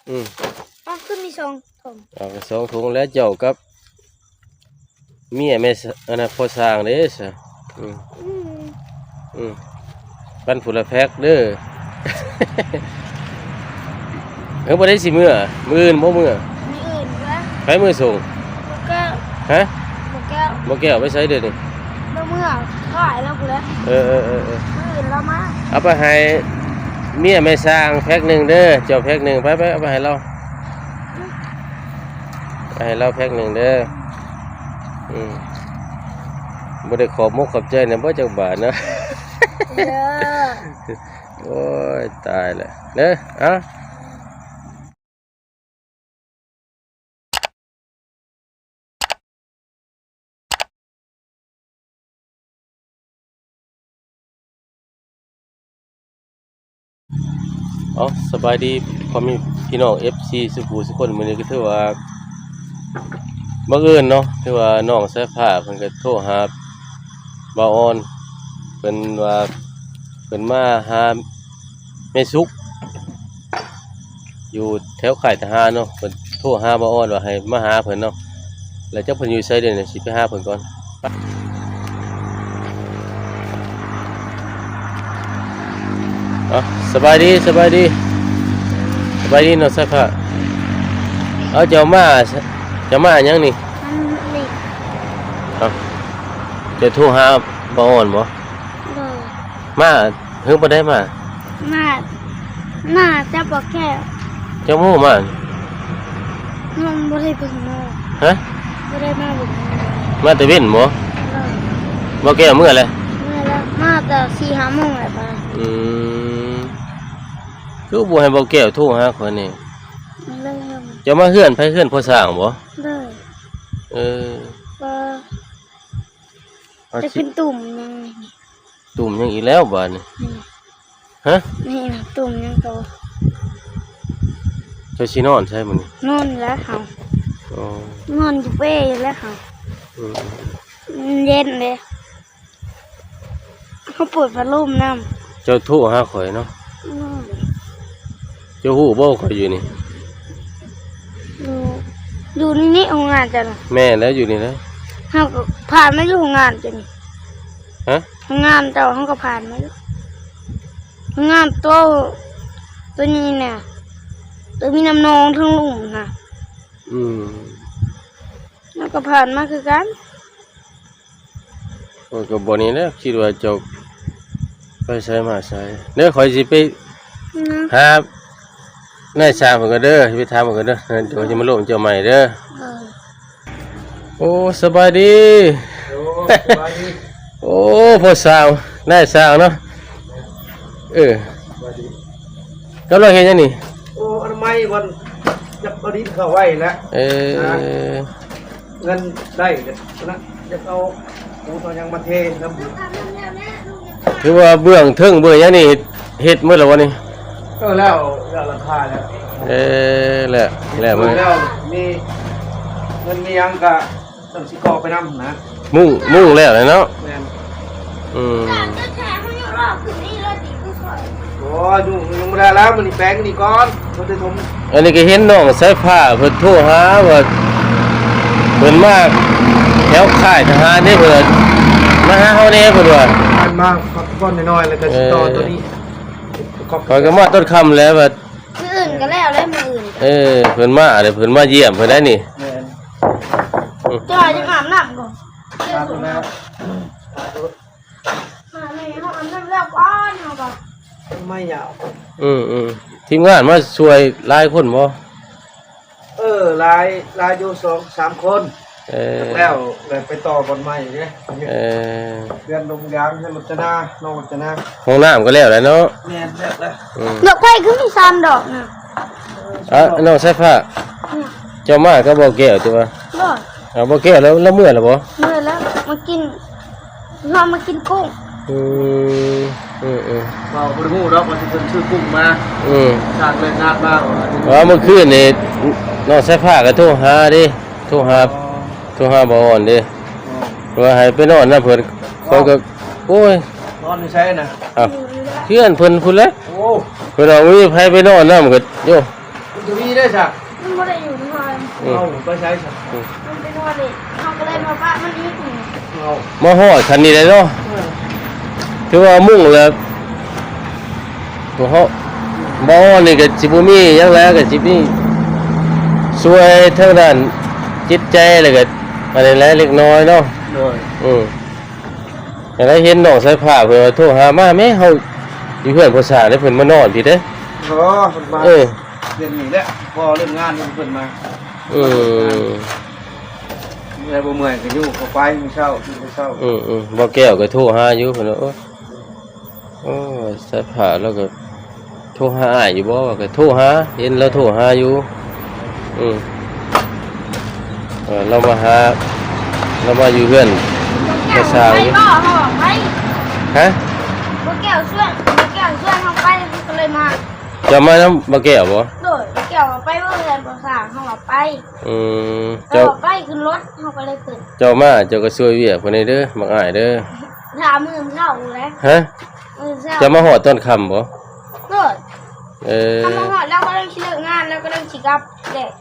อ๋อขึ้นมี2 ถุง2 ถุงแล้วเจ้ากับเมียแม่อันนั้นพอสร้างเด้ซะปันผุละแพ็กเด้อ บ่ได้สิมื้ออื่นบ่มื้อมีอื่นวะไปมื้อส่งบ่แก้วฮะบ่แก้วไปใช้เด้อนี่แล้วมื้อขายแล้วกูแล้วมื้ออื่นแล้วมาเอาไปให้เมียแม่สร้างแพ็ค1เด้อเจ้าแพ็ค1ไปเอาไปให้เราแพ็ค1เด้อบ่ได้ขอบมุกขอบใจนะบ่จักบาทเนาะโอ้ยตายแล้วเด้อสบายดีพ่อแม่พี่น้อง FC สุขุสุคนมื้อนี้ก็ถือว่าบังเอิญเนาะถือว่าน้องสายฟ้าเพิ่นก็โทรหาบ่าวออนเพิ่นว่าเพิ่นมาหาแม่สุกอยู่แถวค่ายทหารเนาะเพิ่นโทรหาบ่าวออนว่าให้มาหาเพิ่นเนาะแล้วจักเพิ่นอยู่ไสเด้อนี่สิไปหาเพิ่นก่อนสบายดีน้องสายฟ้าเจ้ามาหยังนี่จะโทรหาบ่าวออนบ่มาเพิ่งบ่ได้มาจะบอกแค่เจ้าหมู่มามันบ่ได้เพิ่งมาฮะบ่ได้มาบ่มาแต่เว้นบ่แก้มื้อแล้วมาแต่4-5 โมงแล้วป่ะคือบ่ให้บ่แก้วโทรหาคนนี่จะมาเฮือนไผเฮือนพ่อสร้างบ่จะเป็นตุ่มยังอีกแล้วบาดนี่ฮะนี่ตุ่มยังโตเจ้าสินอนใช่มื้อนี้นอนแล้วเฮานอนอยู่เป้แล้วเฮาเย็นเลยเขาเปิดพัดลมน้ำเจ้าโทรหาข่อยเนาะเจ้าฮู้บ่ข่อยอยู่นี่อยู่นี่โรงงานจ้ะแม่แล้วอยู่นี่นะเฮาก็ผ่านมาอยู่โรงงานจ้ะนี่ฮะโรงงานเจ้าเฮาก็ผ่านมาอยู่โรงงานตัวนี้เนี่ยตัวมีน้ำนองทั้งลุ่มนะแล้วก็ผ่านมาคือกันก็บ่นี่แหละคิดว่าเจ้าไปใช้มาใช้เด้อข่อยสิไปหานายสร้างเพิ่นก็เด้อไปถามเพิ่นก็เด้อเดี๋ยวจะมาลงเจ้าใหม่เด้อโอ้สบายดีโอ้พ่อสาวนายสร้างเนาะก็เราเห็นยังนี่โอ้อันไม่วันจะเอาดินเข้าไว้แล้วเงินได้นะจะเอาปูตัวยังมาเทน้ำคือว่าเบื้องเทิงเบื้องยังนี่เฮ็ดมื้อละวันนี้แล้วราคาแล้วแล้วมื้อแล้วมีเงินมียังก็ต้องสิกอไปนำนะมุ่งแล้วเนาะโอ้ยุ่งมาแล้วมันนี่แปลงนี่ก่อนมันจะทมอันนี้ก็เห็นน้องสายฟ้าเพิ่นโทรหาว่าเพิ่นมาแถวค่ายทหารนี่เพิ่นมาหาเฮาแน่เพิ่นว่ามาก้อนน้อยๆแล้วก็ต่อตัวนี้ข้อยก็มาต้นค่ำแล้วว่าอื่นก็แล้วมื้ออื่นเพิ่นมาเพิ่นมาเยี่ยมเพิ่นได้นี่จ้าจะอาบน้ำก่อนอาบน้ำไม่เฮาอาบน้ำแล้วก่อนเฮาก็ไม่ยาวทีมงานมาช่วยหลายคนบ่ลายอยู่2-3 คนแล้วไปต่อบนไม้เนี่ยเดือนลงยางให้รจนาน้องรจนาห้องน้ำก็แล้วแหละเนาะแม่นแล้วดอกไผ่คือมี3 ดอกน่ะน้องสายฟ้าเจ้ามาก็บ่แก้วติว่าบ่แก้วแล้วเมื่อล่ะบ่เมื่อแล้วมากินกุ้งเราบ่รู้ดอกว่าสิเพิ่นซื้อกุ้งมาสร้างเลยงานมาเมื่อคืนนี่น้องสายฟ้าก็โทรหาดิโทรหาบ่อ่อนดิว่าให้ไปนอนนะเพิ่นเขาก็โอ้ยนอนอยู่ใช่น่ะเพื่อนเพิ่นพุ่นแหละเพิ่นเอามีไผไปนอนนำก็โย อยู่นี่ได้จ้ะ มันไม่ได้อยู่ที่ห้อง เอาไปใช้จ้ะ มันเป็นวันเด็กเขาก็เลยมาป้ามันนี่ถึง เอา มาฮอดคันนี้ได้เนาะถือว่ามุ่งแล้วตัวเฮาบ่นี่ก็สิบ่มีหยังแล้วก็สิมีช่วยทางด้านจิตใจแล้วก็อันนี้แหละเล็กน้อยเนาะ โดย อย่างไรเห็นน้องสายผ้าเพิ่นว่าโทรหามาแม่เฮาอยู่เพื่อนผู้สาวได้เพิ่นมานอนพี่เด้ อ๋อคนมา เออ เรียนนี่แหละพอเรื่องงานมันเพิ่นมา อืม เมื่อบ่เมื่อยก็อยู่ก็ไปมื้อเช้ากินมื้อเช้า บ่แก้วก็โทรหาอยู่เพิ่นว่าโอ้ยสายผ้าแล้วก็โทรหาอ้ายอยู่บ่ว่าก็โทรหาเห็นแล้วโทรหาอยู่เรามาหาเรามาอยู่เพื่อนผู้สาว ไป อยู่ บ่เขาบอกไป ฮะ บ่แก้วเสื้อเขาไปก็เลยมา จะมานำบ่แก้วบ่ โดยแก้วไปเมื่อเรียนภาษาเขาบอกไป เจ้า เขาไปขึ้นรถเขาก็เลยขึ้น เจ้ามาเจ้าก็ช่วยเวียกเพิ่นให้เด้อมักอ้ายเด้อ ถามมือเช้าแล้ว ฮะ มือเช้า จะมาฮอดตอนค่ำบ่ โดย เออ ทำมาหอดแล้วก็เริ่มชิเลิกงานแล้วก็เริ่มชิกับเด็ก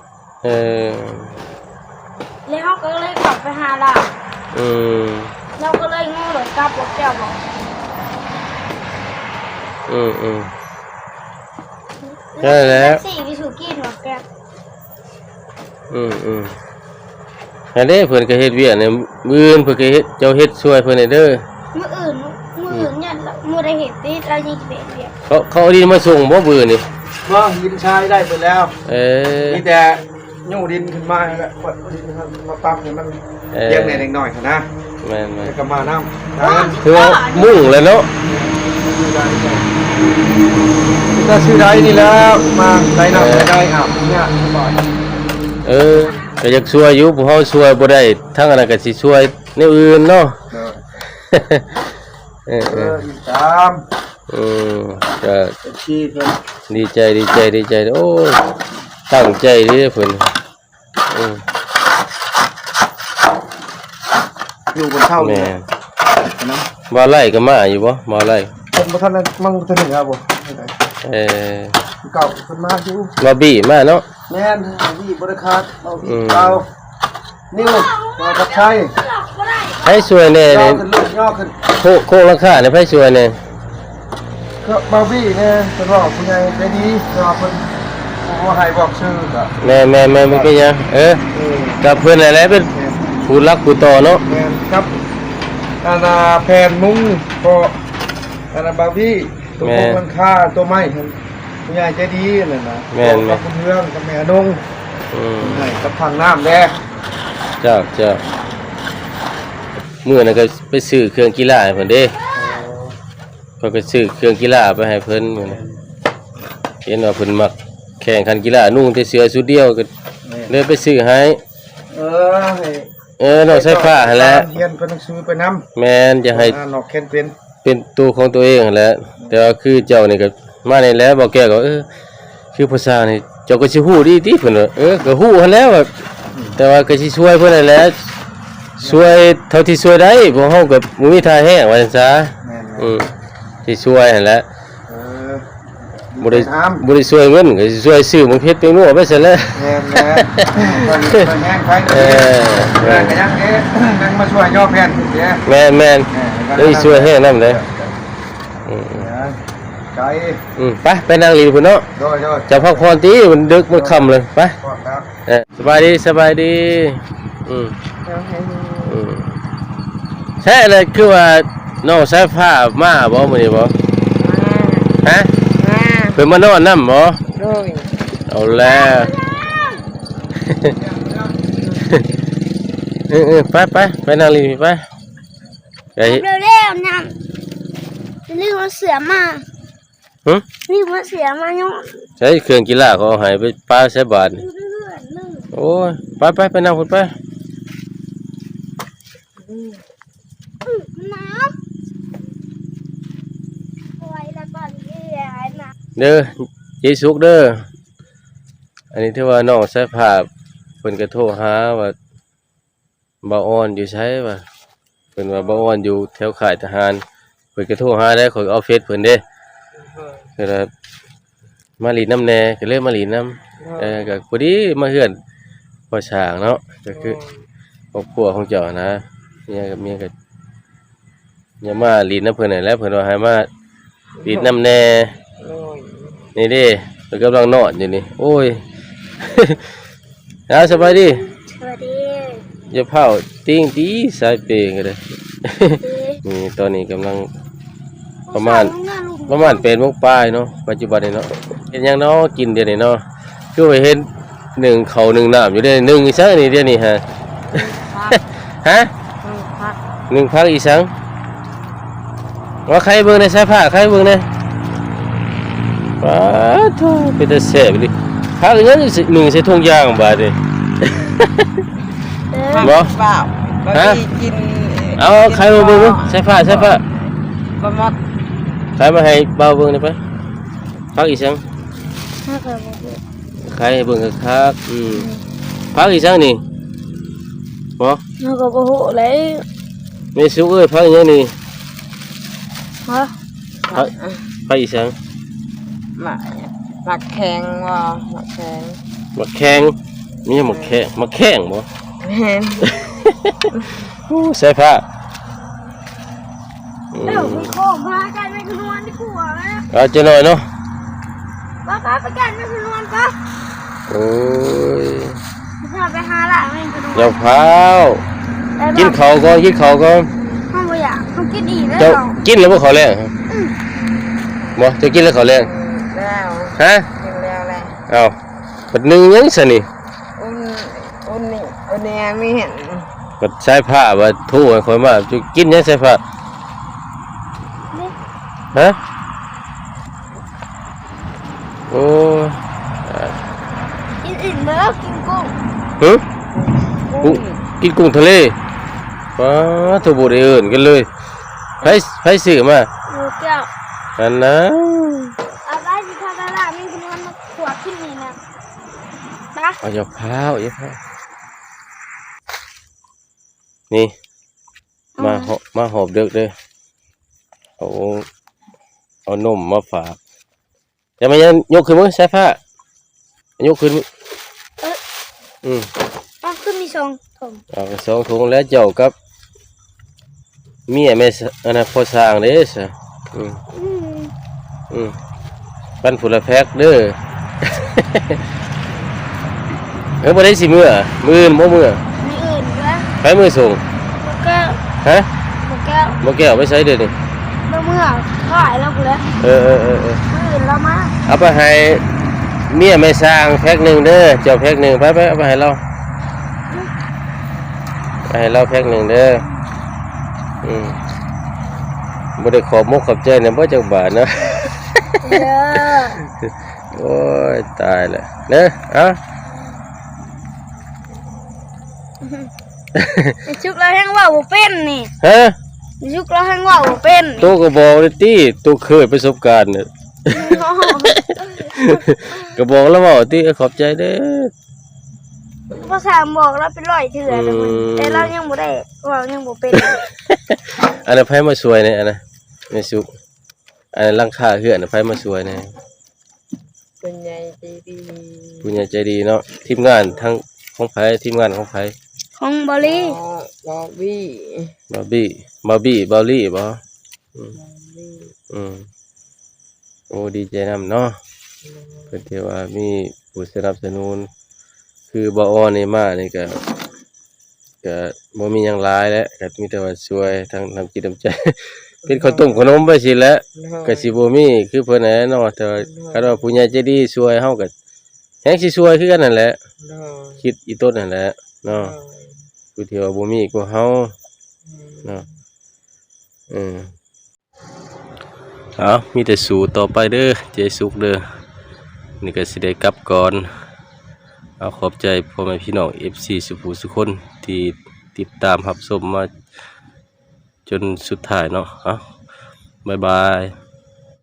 เออ แล้วเขาก็เลยกลับไปหาเรา อืม เราก็เลยงูหลดกลับบอกแก้วบอก อืม ใช่แล้ว สี่วิสุกี้หนวดแก้ว อันนี้เพิ่นก็เฮ็ดเวียกเนี่ยมื้ออื่นเพิ่นก็เฮ็ดเจ้าเฮ็ดช่วยเพิ่นให้เด้อ มืออื่นเนี่ยมือได้เห็นตีเรายิงเบียดเบียด เขาเอาดินมาส่งบ่มื้อนี่ บ่หินชายได้ไปแล้ว เออ มีแต่โยดินขึ้นมาแล้วกดดินมาปั๊มให้มันเลี้ยงในเล็กน้อยนะ แม่น แล้วก็มาน้ำทาง ๆคือว่ามุ่งแล้วเนาะ ก็ซื้อได้นี่แล้วมาได้น้ำได้อาบเนี่ยสบาย ก็อยากช่วยอยู่ผู้เฮาช่วยบ่ได้ทั้งอันนั้นก็สิช่วยแนวอื่นเนาะ เออ อีกตาม ก็ ชีเพิ่น ดีใจโอ้ตั้งใจเด้อเพิ่น อยู่บนเท่า แม่ เนี่ยนะ บ่ไล่ก็มาอยู่บ่บ่ไล่ คนบ่ทันมั่งบ่ทันเหนือบ่ เก่าคนมาอยู่ บ่บี้มาเนาะ แม่นพี่บริการเอาพี่เก่านิ้วมากับชัย ให้ช่วยแน่ ย่อ นี่ ขึ้นลูกย่อขึ้น โคกราคาเนี่ยให้ช่วยแน่ ก็บาบี้เนี่ยเป็นว่าคุณยายใจดีรอเพิ่นว่าให้บอกชื่อก็ แม่มันเป็นหยังกับเพิ่นอะไรเป็นผู้รักผู้ต่อเนาะ แม่นครับอันน่ะแผ่นมุ้งก็อันน่ะบาบี้ตัวพวกหลังคาตัวไม้เห็นคุณยายใจดีนั่นน่ะกับคุณเรื่องกับแม่นงให้กับทางน้ำแดง เจ้ามื้อนั้นก็ไปซื้อเครื่องกีฬาให้เพิ่นเด้เพิ่นก็ซื้อเครื่องกีฬาไปให้เพิ่นมื้อนั้นเห็นว่าเพิ่นมักแข่งขันกีฬานุ่งแต่เสื้อชุดเดียวก็เลยไปซื้อให้ ให้ น้องใส่ผ้าหั่นแหละ เรียนเพิ่นหนังสือไปนำ แม่นจะให้ นอกแค้นเป็น เป็นตัวของตัวเองหั่นแหละแต่ว่าคือเจ้านี่ก็มาในแล้วบอกแกก็คือภาษานี่เจ้าก็สิฮู้ดีติเพิ่นว่าก็ฮู้หั่นแล้วว่าแต่ว่าก็สิช่วยเพิ่นนั่นแหละช่วยเท่าที่ช่วยได้เพราะเฮาก็บ่มีทางแห้งว่าซั่นซะ แม่น สิช่วยหั่นแหละ ๆ บ่ได้ ถาม บ่ได้ช่วยเงินก็สิช่วยซื้อหมึงเพชรเปียงนัวไปซั่นแหละ แม่นแม่คนแห้งไปแม่ก็ยังยังมาช่วยย่อแผ่นเด้ แม่นได้ช่วยแห้งนำเด้ ใจ ไปนั่งรีพุ่นเนาะ โดย จะพักผ่อนติมันดึกมันค่ำเลยไป ครับ สบายดีใช่เลยคือว่าน้องสายฟ้ามาบ่มื้อนี้บ่ฮะเพิ่นมานอนนำบ่ โดย เอาแล้วไปนั่งรีไปไอ้ เร็วๆนะรีบมาเสือมารีบมาเสือมาเนาะ ใช้เครื่องกีฬาเขาเอาให้ไปปาใส่บาทนี่โอ้ยไปนั่งพุ่นไป น้ำไว้แล้วก่อนที่จะหายนะ เด้อเยสุกเด้ออันนี้ที่ว่าน้องสายผ้าเพิ่นก็โทรหาว่าบ่าวอ่อนอยู่ไสว่าเพิ่นว่าบ่าวอ่อนอยู่แถวค่ายทหารเพิ่นก็โทรหาได้ข่อยเอาเฟซเพิ่นเด้ก็เลยมาหลีน้ำแน่ก็เลยมาหลีน้ ก็พอดีมาเฮือนพอช่างเนาะก็คือครอบครัวของเจ้านะเมียกับเมียก็อย่ามาลีดน้ำเพิ่นนั่นแหละเพิ่นว่าให้มาลีดน้ำแน่ โดย นี่เด้เพิ่นกำลังนอนอยู่นี่โอ้ย เอาสบายดี สวัสดี อย่าเผาติ้งตีสายเปย์กันเลย นี่ตอนนี้กำลังประมาณเป็นโมงปลายเนาะปัจจุบันนี้เนาะเห็นยังเนาะกินเดี๋ยวนี้เนาะคือไปเห็นหนึ่งเขาหนึ่งน้ำอยู่เดี๋ยวหนึ่งอีสังนี่เดี๋ยวนี้ฮะ ฮะ พัก หนึ่งพักอีสังว่าใครเบิ่งในสายผ้าใครเบิ่งในป้าทูเป็นตาแสบดิพักอีกอย่างหนึ่งใส่ถุงยางบาดเลย บ่ เปล่าบาง ฮะ ทีกิน เอาใครมาเบิ่งดูสายผ้า บะมด ใครมาให้เบาเบิ่งได้ปะพักอีสัง ถ้าเกิดบอกว่า ใครให้เบิ่งครับพักอีสังนี่บ่ ถ้าเกิดบอกว่าเลย แม่สุกเอ้ยพักอีหยังนี่ ฮะ พักอีสัง หมักแข็งว่ะหมักแข็ง มักแข้งมีหมักแข้งมักแข้งบ่ แม่น ใส่ผ้า เดี๋ยวคุณโค้งพากันไปคืนวันที่ผัวนะ เอาจะหน่อยเนาะ ป้าไปกันไปคืนวันป้า โอ้ย พาไปหาหลานไม่คืน อย่า วัน พาวกินข้าวก่อนกินข้าวก่อน ห้องบ่อยากห้องกินอีกแล้ว เจ้ากินแล้วบ่ข้าวแรงบ่จะกินแล้วข้าวแรง แล้ว ฮะ กินแล้วแหละ เอาบัดหนึงยังซะนี่ อุ่นนี่อุ่นเนี่ยไม่เห็น บัดใส่ผ้าว่าโทรให้ข่อยมาจะกินยังใส่ผ้าฮะโอ้ย กินอิ่มแล้วกินกุ้ง หึ กุ้ง กินกุ้งทะเลว้าทุบุได้เอิ้นกันเลยไผซื้อมา หมูแก้ว อันนะ เอาไปสิพาไปหลานไม่คืนวันมาขวดขึ้นนี่นะป้า เอาอย่าพาวอย่าพาวนี่มาหอบเด็กเด้อเอานมมาฝากอย่ามายันยกขึ้นมือใส่ผ้ายกขึ้นมืออืม ป้าขึ้นมีสองถุง เอาไปสองถุงแล้วเจ้ากับเมียแม่อันนั้นพอสร้างเด้อซะอืมปั้นผุละแพ็กเด้อ บ่ได้สิมื้ออื่นบ่มื้อ มีอื่นด้วย ไปมื้อส่ง หมูแก้ว ฮะ หมูแก้ว บ่แก้วไปใช้เด้อนี่ เมื่อขายแล้วกูแล้ว เออ มื่ออื่นเรามา เอาไปให้เมียแม่สร้างแพ็กหนึงเด้อเจ้าแพ็กหนึงไปเอาไปให้เราแพ็กหนึงเด้อบ่ได้ขอบมกขอบใจเนี่ยบ่จักบาทเนาะ เด้อ โอ้ยตายแล้วเด้อเอา ชุกเราแห้งว่าบ่เป็นนี่ ฮะ ชุกเราแห้งว่าบ่เป็น ตัวก็บอกเลยติตัวเคยประสบการณ์เนี่ย ก็บอกแล้วว่าติขอบใจเด้อ ภาษาบอกเราเป็นร้อยเถื่อแล้วมันแต่เรายังบ่ได้ว่ายังบ่เป็น อันนั้นไผมาช่วยเนี่ยอันนั้นแม่สุกอันนั้นหลังคาเฮือนน่ะไผมาช่วยเนี่ย เป็นใหญ่ใจดี ผู้ใหญ่ใจดีเนาะทีมงานทั้งของไผทีมงานของไผ ของบอลี่ บอบบี้ บาบี้บอลลี่บ่โอ้ดีใจนำเนาะเพิ่นที่ว่ามีผู้สนับสนุนคือบ่ออนนี่มานี่ก็บ่มีหยังหลายแล้วก็มีแต่ว่าช่วยทั้งน้ำจิตน้ำใจ เป็นข้าวต้มขนมไปสิแหล้วก็สิบ่มีคือเพิ่นนั่นแหละเนาะแต่ว่าคันว่าผู้ใหญ่ใจดีช่วยเฮาก็แฮงสิช่วยคือกันนั่นแหละคิดอีต้นนั่นแหละเนาะผู้ที่ว่าบ่มีกว่าเฮาเนาะเอามีแต่สู้ต่อไปเด้อใจสุขเด้อนี่ก็สิได้กลับก่อนเอาขอบใจพ่อแม่พี่น้อง FC สุภูสุคนที่ติดตามรับชมมาจนสุดท้ายเนาะเอาบ๊ายบาย